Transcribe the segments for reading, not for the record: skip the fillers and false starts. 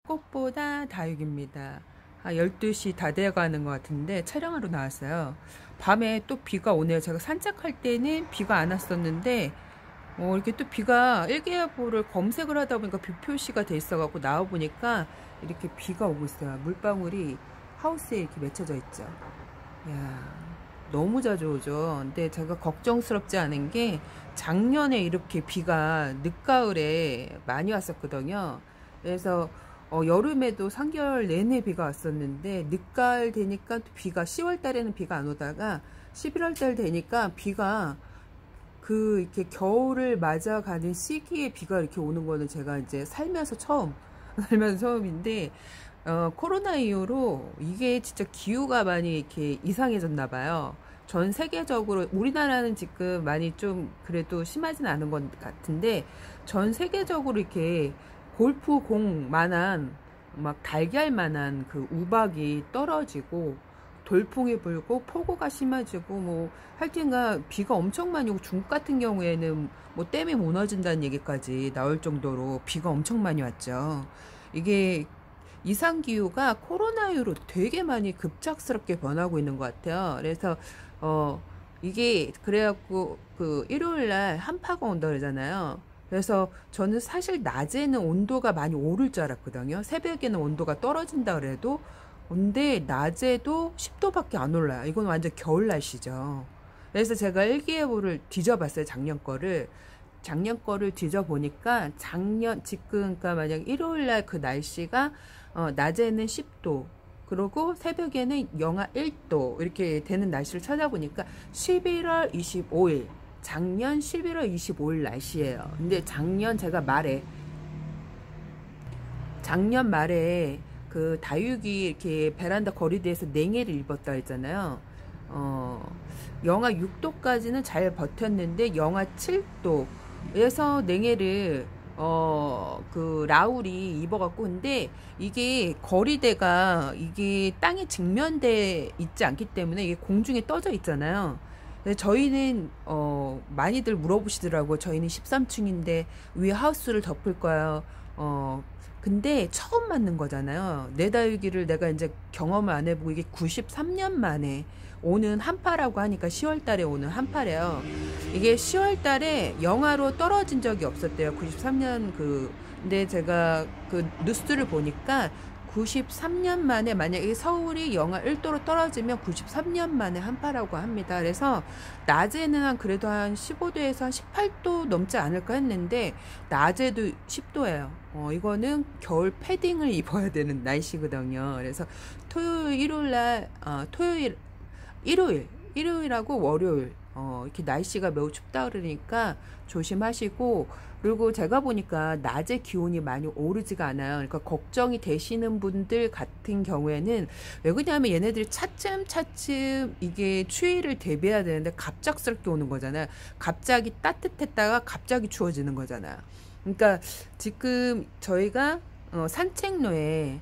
꽃보다 다육입니다. 12시 다 돼가는 것 같은데 촬영하러 나왔어요. 밤에 또 비가 오네요. 제가 산책할 때는 비가 안 왔었는데 이렇게 또 비가 일기예보를 검색을 하다 보니까 비 표시가 돼 있어갖고 나와보니까 이렇게 비가 오고 있어요. 물방울이 하우스에 이렇게 맺혀져 있죠. 이야, 너무 자주 오죠. 근데 제가 걱정스럽지 않은 게 작년에 이렇게 비가 늦가을에 많이 왔었거든요. 그래서 여름에도 3개월 내내 비가 왔었는데 늦가을 되니까 또 비가 10월 달에는 비가 안 오다가 11월 달 되니까 비가 이렇게 겨울을 맞아가는 시기에 비가 이렇게 오는 거는 제가 이제 살면서 처음인데 코로나 이후로 이게 진짜 기후가 많이 이렇게 이상해졌나 봐요. 전 세계적으로 우리나라는 지금 많이 좀 그래도 심하진 않은 것 같은데 전 세계적으로 이렇게 골프공만한 막 달걀만한 그 우박이 떨어지고 돌풍이 불고 폭우가 심해지고 뭐 하여튼가 비가 엄청 많이 오고 중국 같은 경우에는 뭐 댐이 무너진다는 얘기까지 나올 정도로 비가 엄청 많이 왔죠. 이게 이상기후가 코로나 이후로 되게 많이 급작스럽게 변하고 있는 것 같아요. 그래서 이게 그래갖고 그 일요일날 한파가 온다 그러잖아요. 그래서 저는 사실 낮에는 온도가 많이 오를 줄 알았거든요. 새벽에는 온도가 떨어진다 그래도 근데 낮에도 10도밖에 안 올라요. 이건 완전 겨울 날씨죠. 그래서 제가 일기예보를 뒤져봤어요. 작년 거를 뒤져보니까 지금 그러니까 만약 일요일날 그 날씨가 낮에는 10도 그리고 새벽에는 영하 1도 이렇게 되는 날씨를 찾아보니까 11월 25일 작년 11월 25일 날씨예요. 근데 작년 말에 그 다육이 이렇게 베란다 거리대에서 냉해를 입었다 했잖아요. 영하 6도까지는 잘 버텼는데 영하 7도에서 냉해를 그 라울이 입어갖고 근데 이게 거리대가 이게 땅에 직면돼 있지 않기 때문에 이게 공중에 떠져 있잖아요. 저희는 많이들 물어보시더라고요. 저희는 13층인데 위에 하우스를 덮을 거예요. 근데 처음 맞는 거잖아요. 내 다육이를 내가 이제 경험을 안 해보고 이게 93년 만에 오는 한파라고 하니까 10월 달에 오는 한파래요. 이게 10월 달에 영하로 떨어진 적이 없었대요. 93년 근데 제가 그 뉴스를 보니까 93년 만에 만약에 서울이 영하 1도로 떨어지면 93년 만에 한파라고 합니다. 그래서 낮에는 그래도 한 15도에서 한 18도 넘지 않을까 했는데 낮에도 10도예요. 이거는 겨울 패딩을 입어야 되는 날씨거든요. 그래서 일요일하고 월요일 이렇게 날씨가 매우 춥다 그러니까 조심하시고 그리고 제가 보니까 낮에 기온이 많이 오르지가 않아요. 그러니까 걱정이 되시는 분들 같은 경우에는 왜 그러냐면 얘네들이 차츰 이게 추위를 대비해야 되는데 갑작스럽게 오는 거잖아요. 갑자기 따뜻했다가 갑자기 추워지는 거잖아요. 그러니까 지금 저희가 산책로에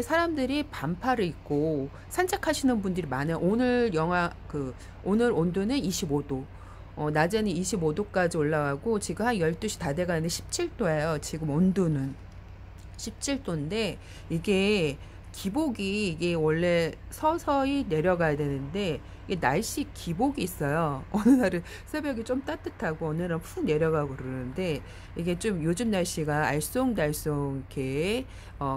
사람들이 반팔을 입고 산책하시는 분들이 많아요. 오늘 오늘 온도는 25도. 낮에는 25도까지 올라가고 지금 한 12시 다 돼가는데 17도예요. 지금 온도는 17도인데 이게 기복이 이게 원래 서서히 내려가야 되는데 이게 날씨 기복이 있어요. 어느 날은 새벽에 좀 따뜻하고 어느 날은 푹 내려가고 그러는데 이게 좀 요즘 날씨가 알쏭달쏭 이렇게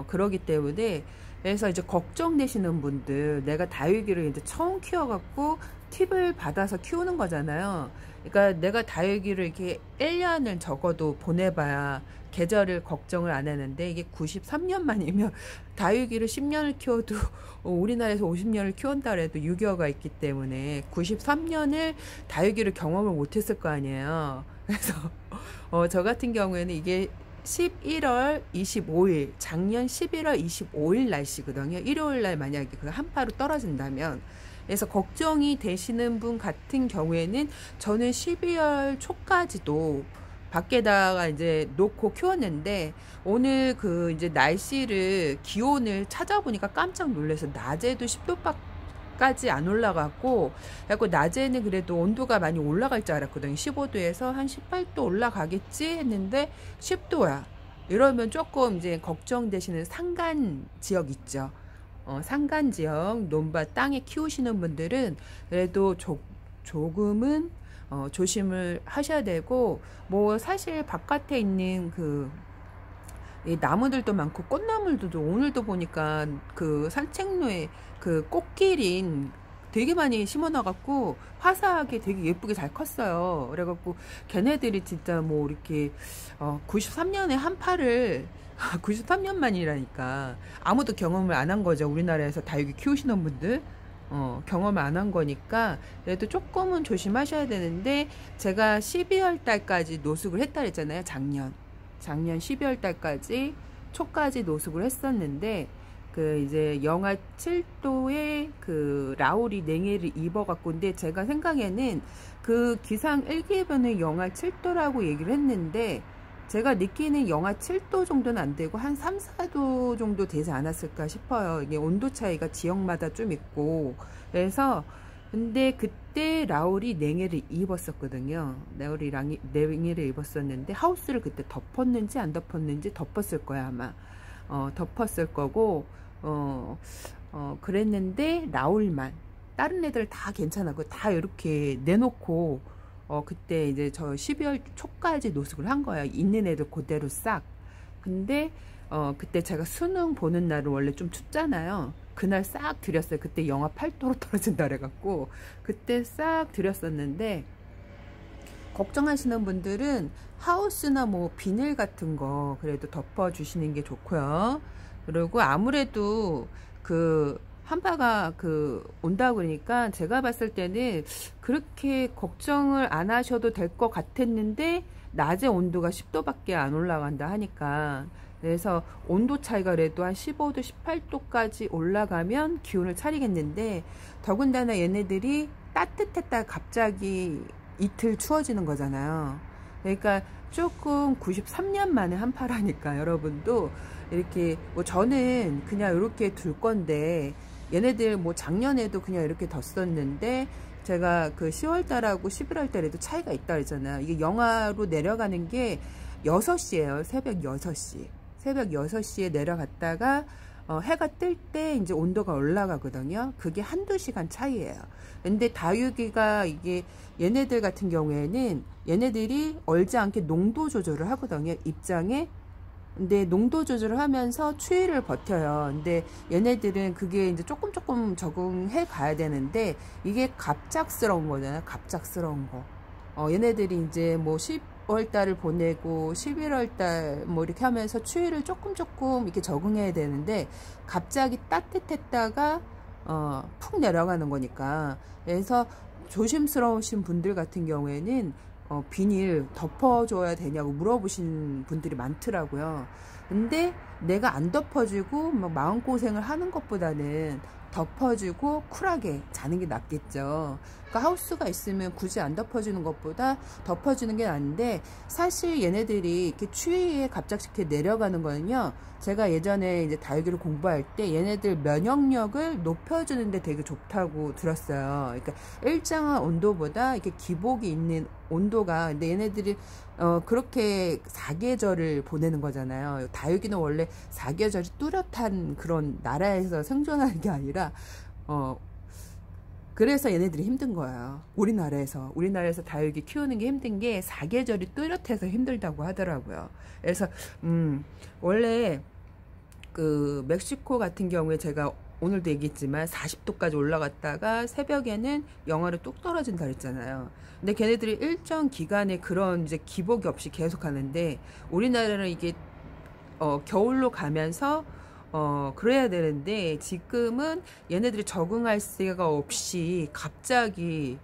그러기 때문에 그래서 이제 걱정되시는 분들 내가 다육이를 이제 처음 키워갖고 팁을 받아서 키우는 거잖아요. 그러니까 내가 다육이를 이렇게 1년을 적어도 보내봐야 계절을 걱정을 안 하는데 이게 93년 만이면 다육이를 10년을 키워도 우리나라에서 50년을 키운다 해도 6여가 있기 때문에 93년을 다육이를 경험을 못했을 거 아니에요. 그래서 저 같은 경우에는 이게 11월 25일 작년 11월 25일 날씨거든요. 일요일날 만약에 그 한파로 떨어진다면 그래서 걱정이 되시는 분 같은 경우에는 저는 12월 초까지도 밖에다가 이제 놓고 키웠는데 오늘 이제 기온을 찾아보니까 깜짝 놀라서 낮에도 10도까지 안 올라갔고 그래서 낮에는 그래도 온도가 많이 올라갈 줄 알았거든요. 15도에서 한 18도 올라가겠지 했는데 10도야. 이러면 조금 이제 걱정되시는 산간 지역 있죠. 산간 지역 논밭 땅에 키우시는 분들은 그래도 조금은 조심을 하셔야 되고, 뭐 사실 바깥에 있는 이 나무들도 많고 꽃나물들도 오늘도 보니까 그 산책로에 그 꽃길인 되게 많이 심어놔갖고 화사하게 되게 예쁘게 잘 컸어요. 그래갖고 걔네들이 진짜 뭐 이렇게 93년에 한 팔을 93년 만이라니까 아무도 경험을 안 한 거죠. 우리나라에서 다육이 키우시는 분들 경험을 안 한 거니까 그래도 조금은 조심하셔야 되는데, 제가 12월 달까지 노숙을 했다 그랬잖아요. 작년 12월 달까지 초까지 노숙을 했었는데, 이제 영하 7도에 라울이 냉해를 입어갖고, 근데 제가 생각에는 기상 일기예보는 영하 7도라고 얘기를 했는데, 제가 느끼는 영하 7도 정도는 안 되고 한 3, 4도 정도 되지 않았을까 싶어요. 이게 온도 차이가 지역마다 좀 있고. 그래서 근데 그때 라울이 냉해를 입었었거든요. 라울이 냉해를 입었었는데 하우스를 그때 덮었는지 안 덮었는지 덮었을 거야 아마. 덮었을 거고 그랬는데 라울만, 다른 애들 다 괜찮았고 다 이렇게 내놓고 그때 이제 저 12월 초까지 노숙을 한 거예요. 있는 애들 그대로 싹. 근데 그때 제가 수능 보는 날은 원래 좀 춥잖아요. 그날 싹 들였어요. 그때 영하 8도로 떨어진다 그래갖고 그때 싹 들였었는데, 걱정하시는 분들은 하우스나 뭐 비닐 같은 거 그래도 덮어 주시는 게 좋고요. 그리고 아무래도 한파가 온다 그러니까 제가 봤을 때는 그렇게 걱정을 안 하셔도 될 것 같았는데, 낮에 온도가 10도밖에 안 올라간다 하니까, 그래서 온도 차이가 그래도 한 15도 18도까지 올라가면 기운을 차리겠는데, 더군다나 얘네들이 따뜻했다가 갑자기 이틀 추워지는 거잖아요. 그러니까 조금 93년 만에 한파라니까 여러분도 이렇게, 뭐 저는 그냥 이렇게 둘 건데, 얘네들 뭐 작년에도 그냥 이렇게 뒀었는데, 제가 10월 달하고 11월 달에도 차이가 있다 그랬잖아요. 이게 영하로 내려가는 게 6시예요. 새벽 6시. 새벽 6시에 내려갔다가 해가 뜰 때 이제 온도가 올라가거든요. 그게 한두 시간 차이예요. 근데 다육이가 이게 얘네들 같은 경우에는 얘네들이 얼지 않게 농도 조절을 하거든요. 입장에. 근데 농도 조절을 하면서 추위를 버텨요. 근데 얘네들은 그게 이제 조금 적응해 가야 되는데, 이게 갑작스러운 거잖아요. 갑작스러운 거. 얘네들이 이제 뭐 10월 달을 보내고 11월 달 뭐 이렇게 하면서 추위를 조금 이렇게 적응해야 되는데, 갑자기 따뜻했다가 푹 내려가는 거니까. 그래서 조심스러우신 분들 같은 경우에는 비닐 덮어줘야 되냐고 물어보신 분들이 많더라고요. 근데 내가 안 덮어주고 막 마음고생을 하는 것보다는 덮어주고 쿨하게 자는 게 낫겠죠. 그러니까 하우스가 있으면 굳이 안 덮어주는 것보다 덮어주는 게 나은데, 사실 얘네들이 이렇게 추위에 갑자기 내려가는 거는요, 제가 예전에 이제 다육이를 공부할 때 얘네들 면역력을 높여주는데 되게 좋다고 들었어요. 그러니까 일정한 온도보다 이렇게 기복이 있는 온도가, 근데 얘네들이 그렇게 사계절을 보내는 거잖아요. 다육이는 원래 사계절이 뚜렷한 그런 나라에서 생존하는 게 아니라 그래서 얘네들이 힘든 거예요. 우리나라에서 다육이 키우는 게 힘든 게 사계절이 뚜렷해서 힘들다고 하더라고요. 그래서 원래 멕시코 같은 경우에 제가 오늘도 얘기했지만 40도까지 올라갔다가 새벽에는 영하로 뚝 떨어진다 그랬잖아요. 근데 걔네들이 일정 기간에 그런 이제 기복이 없이 계속 하는데, 우리나라는 이게 겨울로 가면서 그래야 되는데, 지금은 얘네들이 적응할 새가 없이 갑자기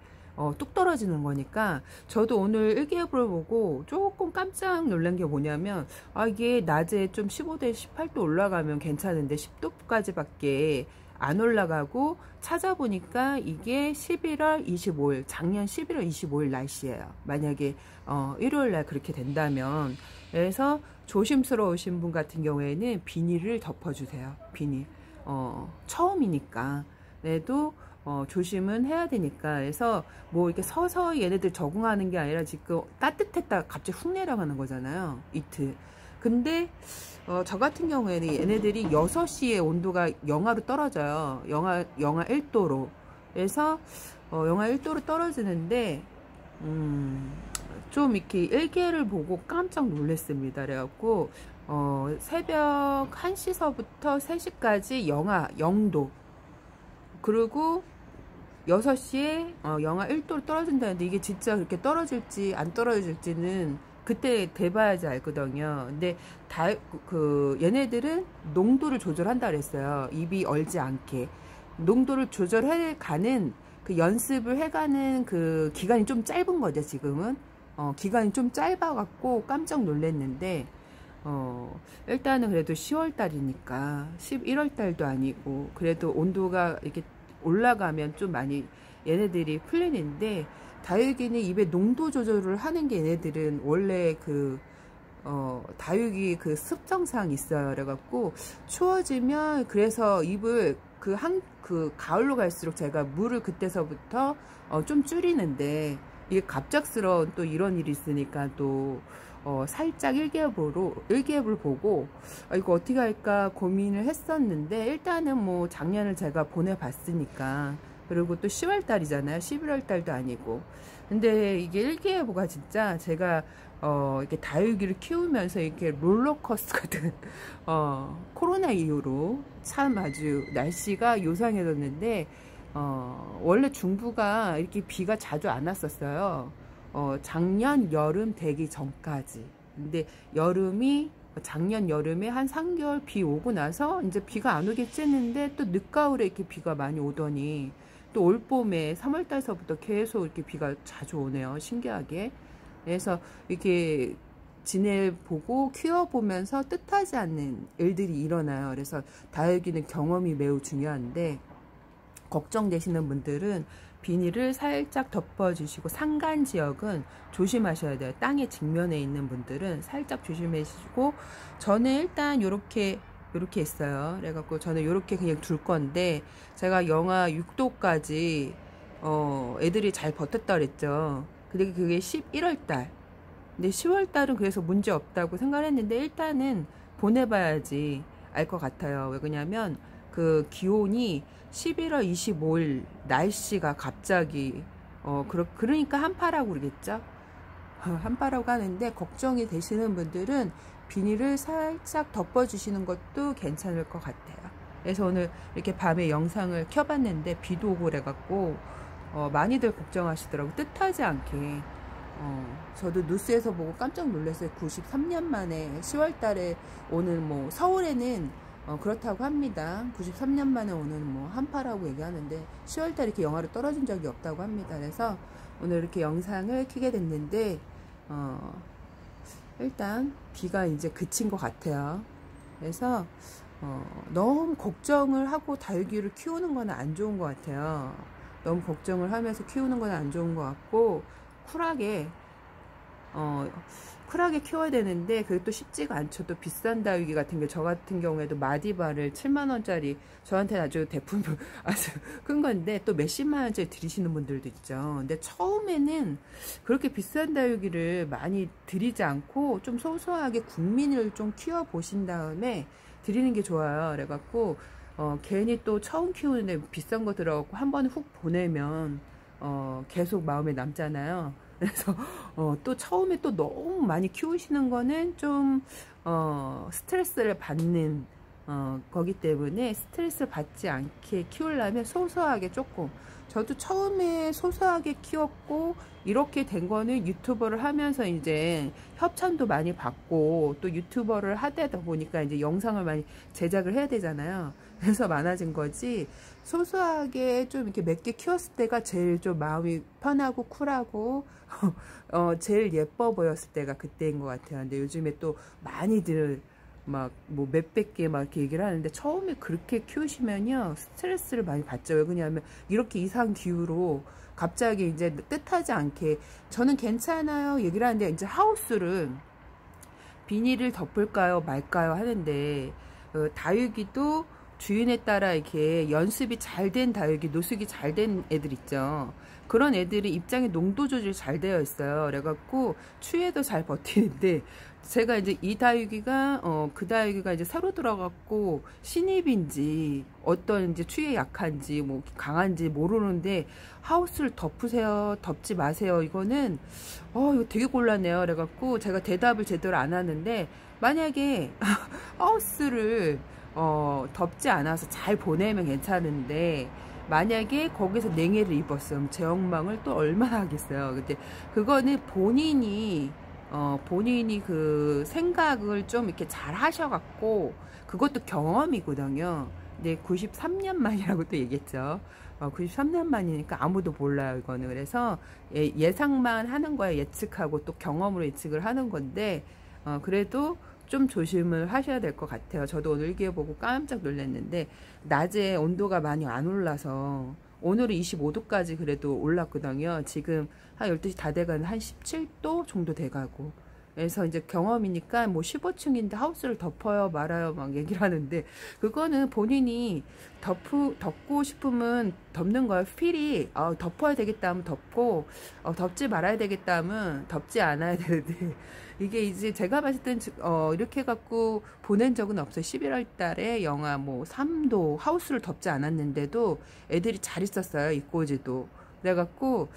뚝 떨어지는 거니까. 저도 오늘 일기예보를 보고 조금 깜짝 놀란 게 뭐냐면, 이게 낮에 좀 15도 18도 올라가면 괜찮은데 10도까지 밖에 안 올라가고, 찾아보니까 이게 11월 25일 작년 11월 25일 날씨예요. 만약에 일요일 날 그렇게 된다면. 그래서 조심스러우신 분 같은 경우에는 비닐을 덮어주세요. 비닐. 처음이니까. 그래도 조심은 해야 되니까. 그래서 뭐 이렇게 서서히 얘네들 적응하는 게 아니라, 지금 따뜻했다가 갑자기 훅 내려가는 거잖아요. 이틀. 근데 저 같은 경우에는 얘네들이 6시에 온도가 영하로 떨어져요. 영하 1도로. 그래서 영하 1도로 떨어지는데 좀 이렇게 일기예를 보고 깜짝 놀랐습니다. 그래갖고 새벽 1시서부터 3시까지 영하 0도, 그리고 6시에 영하 1도로 떨어진다는데, 이게 진짜 그렇게 떨어질지 안 떨어질지는 그때 돼봐야지 알거든요. 근데 얘네들은 농도를 조절한다 그랬어요. 입이 얼지 않게 농도를 조절해가는 그 연습을 해가는 그 기간이 좀 짧은 거죠. 지금은 기간이 좀 짧아갖고 깜짝 놀랐는데, 일단은 그래도 10월달이니까 11월달도 아니고 그래도 온도가 이렇게 올라가면 좀 많이 얘네들이 풀리는데, 다육이는 입에 농도 조절을 하는 게 얘네들은 원래 다육이 그 습성상 있어요. 그래갖고 추워지면, 그래서 입을 가을로 갈수록 제가 물을 그때서부터 좀 줄이는데, 이게 갑작스러운 또 이런 일이 있으니까 또 살짝 일기예보를 보고 이거 어떻게 할까 고민을 했었는데, 일단은 뭐 작년을 제가 보내봤으니까, 그리고 또 10월 달이잖아요. 11월 달도 아니고. 근데 이게 일기예보가 진짜 제가 이렇게 다육이를 키우면서 이렇게 롤러코스터 같은 코로나 이후로 참 아주 날씨가 요상해졌는데, 원래 중부가 이렇게 비가 자주 안 왔었어요. 작년 여름 되기 전까지. 근데 작년 여름에 한 3개월 비 오고 나서 이제 비가 안 오겠지 했는데, 또 늦가을에 이렇게 비가 많이 오더니 또 올봄에 3월달서부터 계속 이렇게 비가 자주 오네요. 신기하게. 그래서 이렇게 지내보고 키워보면서 뜻하지 않는 일들이 일어나요. 그래서 다육이는 경험이 매우 중요한데, 걱정되시는 분들은 비닐을 살짝 덮어주시고, 산간 지역은 조심하셔야 돼요. 땅에 직면에 있는 분들은 살짝 조심하시고, 저는 일단 요렇게 했어요. 그래갖고 저는 요렇게 그냥 둘 건데, 제가 영하 6도까지 애들이 잘 버텼다 그랬죠. 근데 그게 11월달. 근데 10월달은 그래서 문제 없다고 생각했는데, 일단은 보내봐야지 알 것 같아요. 왜 그러냐면 그 기온이 11월 25일 날씨가 갑자기 그러니까 한파라고 그러겠죠. 한파라고 하는데, 걱정이 되시는 분들은 비닐을 살짝 덮어주시는 것도 괜찮을 것 같아요. 그래서 오늘 이렇게 밤에 영상을 켜봤는데 비도 오고 그래갖고 많이들 걱정하시더라고요. 뜻하지 않게. 저도 뉴스에서 보고 깜짝 놀랐어요. 93년 만에 10월 달에 오는, 뭐 서울에는 그렇다고 합니다. 93년 만에 오는 뭐 한파라고 얘기하는데, 10월 달에 이렇게 영하로 떨어진 적이 없다고 합니다. 그래서 오늘 이렇게 영상을 켜게 됐는데, 일단 비가 이제 그친 것 같아요. 그래서 너무 걱정을 하고 다육이를 키우는 건 안 좋은 것 같아요. 너무 걱정을 하면서 키우는 건 안 좋은 것 같고, 쿨하게 키워야 되는데, 그게 또 쉽지가 않죠. 또 비싼 다육이 같은 게, 저 같은 경우에도 마디바를 7만원짜리, 저한테는 아주 대품 아주 큰 건데, 또 몇십만원짜리 들이시는 분들도 있죠. 근데 처음에는 그렇게 비싼 다육이를 많이 들이지 않고 좀 소소하게 국민을 좀 키워보신 다음에 드리는 게 좋아요. 그래갖고 괜히 또 처음 키우는데 비싼 거 들어갖고 한 번 훅 보내면 계속 마음에 남잖아요. 그래서 또 처음에 또 너무 많이 키우시는 거는 좀 스트레스를 받는 거기 때문에, 스트레스 받지 않게 키우려면 소소하게 조금, 저도 처음에 소소하게 키웠고, 이렇게 된 거는 유튜버를 하면서 이제 협찬도 많이 받고, 또 유튜버를 하다 보니까 이제 영상을 많이 제작을 해야 되잖아요. 그래서 많아진 거지, 소소하게 좀 이렇게 몇 개 키웠을 때가 제일 좀 마음이 편하고 쿨하고 제일 예뻐 보였을 때가 그때인 것 같아요. 근데 요즘에 또 많이들 막 뭐 몇백 개 막 이렇게 얘기를 하는데, 처음에 그렇게 키우시면요 스트레스를 많이 받죠. 왜 그러냐면 이렇게 이상 기후로 갑자기 이제 뜻하지 않게, 저는 괜찮아요 얘기를 하는데, 이제 하우스를 비닐을 덮을까요 말까요 하는데, 다육이도 주인에 따라 이렇게 연습이 잘 된 다육이, 노숙이 잘 된 애들 있죠. 그런 애들이 입장의 농도 조절이 잘 되어 있어요. 그래갖고 추위에도 잘 버티는데, 제가 이제 이 다육이가 그 다육이가 이제 새로 들어갔고 신입인지 어떤 이제 추위에 약한지 뭐 강한지 모르는데, 하우스를 덮으세요, 덮지 마세요, 이거는 이거 되게 곤란해요. 그래갖고 제가 대답을 제대로 안 하는데, 만약에 하우스를 덥지 않아서 잘 보내면 괜찮은데, 만약에 거기서 냉해를 입었으면 제 엉망을 또 얼마나 하겠어요. 근데 그거는 본인이 그 생각을 좀 이렇게 잘 하셔갖고, 그것도 경험이거든요. 근데 93년 만이라고 또 얘기했죠. 93년 만이니까 아무도 몰라요, 이거는. 그래서 예상만 하는 거야. 예측하고 또 경험으로 예측을 하는 건데, 그래도 좀 조심을 하셔야 될 것 같아요. 저도 오늘 일기예보고 깜짝 놀랐는데, 낮에 온도가 많이 안 올라서, 오늘은 25도까지 그래도 올랐거든요. 지금 한 12시 다 돼가는 한 17도 정도 돼가고. 그래서 이제 경험이니까 뭐 15층인데 하우스를 덮어요 말아요 막 얘기를 하는데, 그거는 본인이 덮고 싶으면 덮는 거예요. 필이 덮어야 되겠다 하면 덮고, 덮지 말아야 되겠다 하면 덮지 않아야 되는데, 이게 이제 제가 봤을 땐 이렇게 갖고 보낸 적은 없어요. 11월 달에 영하 뭐 3도 하우스를 덮지 않았는데도 애들이 잘 있었어요. 이꼬지도. 그래갖고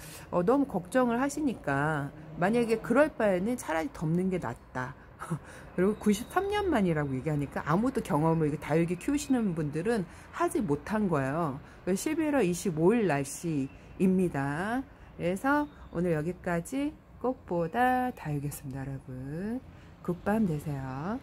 너무 걱정을 하시니까, 만약에 그럴 바에는 차라리 덮는 게 낫다. 그리고 93년 만이라고 얘기하니까 아무도 경험을, 다육이 키우시는 분들은 하지 못한 거예요. 11월 25일 날씨입니다. 그래서 오늘 여기까지 꽃보다 다육이었습니다, 여러분. 굿밤 되세요.